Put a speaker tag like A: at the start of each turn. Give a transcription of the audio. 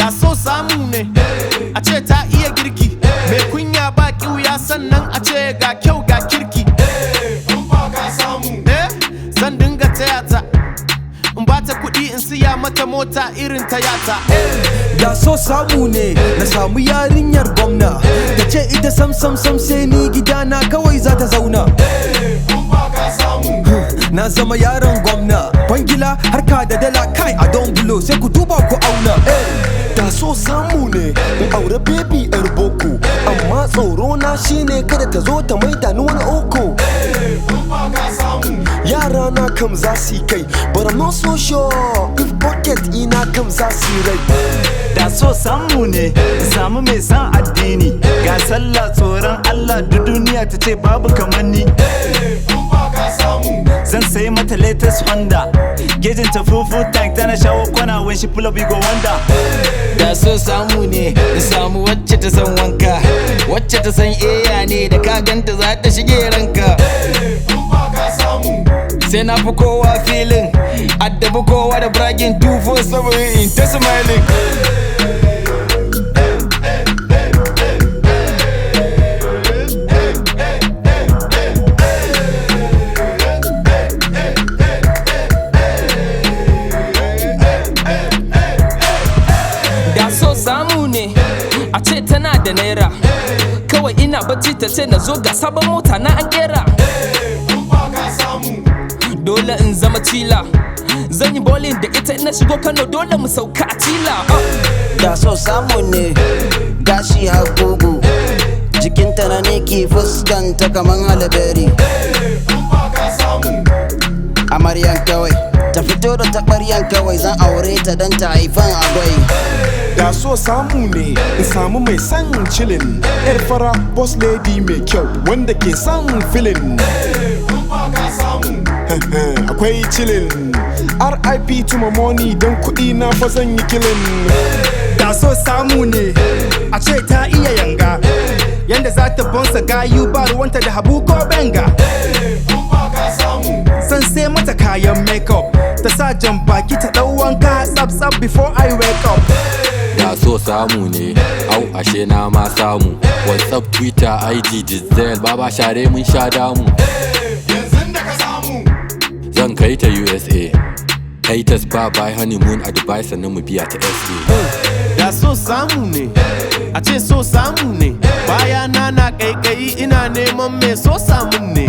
A: da so samu ne a ce ta iya girki, mai kunya ba kiwuya sannan a ce ga kyau ga kirki. Zan dinga taya ta in ba ta kuɗi in siya mata mota irin ta yata.
B: Da so samu ne na samu yarinyar gwamna, ta ce ita sam sai ni gidana kawai za ta zauna. Na zama yaron gwamna, bangila harka da dala kai a don bulo sai ku duba ku auna.
C: Da so samu ne in aure baby yar boko, amma tsoro na shine kada ta zo ta maida ni wani oko. Yara na kam za su kai, but I'm not so sure if pocket ina kam za su rai.
D: Da so samu ne in samu mai san addini, ga sallah tsoron Allah duk duniya ta ce babu kamar ni. Zan sayi mata latest Honda, gejin ta fufu tank tana shawo kwana when she pull up you go wonder.
E: Da so samu ne in samu wacce ta san wanka, wacce ta san eya ne da ka ganta za ta shige ranka. Sai na fi kowa filin, addabi kowa da bragging 247 in ta smiling.
F: Samu ne a ce tana da naira, kawai ina bacci ta ce na zo ga sabon mota na an kera. Dole in zama cila, zan yi bowling da ita ina shigo Kano dole mu sauka a cila.
G: Da so samu ne gashi hagugu, jikinta na niki fuskanta kaman halaberi. Amaryan kawai ta fito da taɓaryan kawai, zan aure ta don ta haifan agwai.
C: Da so samu ne in samu mai san chillin, yar fara boss lady mai kyau wanda ke san filin. Akwai chillin, RIP to my money don kuɗi na fa zan yi killing.
D: Da so samu ne a ce ta iya yanga, yanda za ta bonsa gayu ba ruwanta da habu ko benga. San sai mata kayan makeup, ta sa jan baki ta ɗau wanka tsab before I wake up.
H: Da so samu ne, au ashe na ma samu. WhatsApp, Twitter, IG, Dizel, baba share mun sha damu. Zan kai ta USA, haters ba by honeymoon a Dubai sannan mu biya ta SA.
A: Da so samu ne a ce so samu ne, baya na kaikayi ina neman mai so samun ne.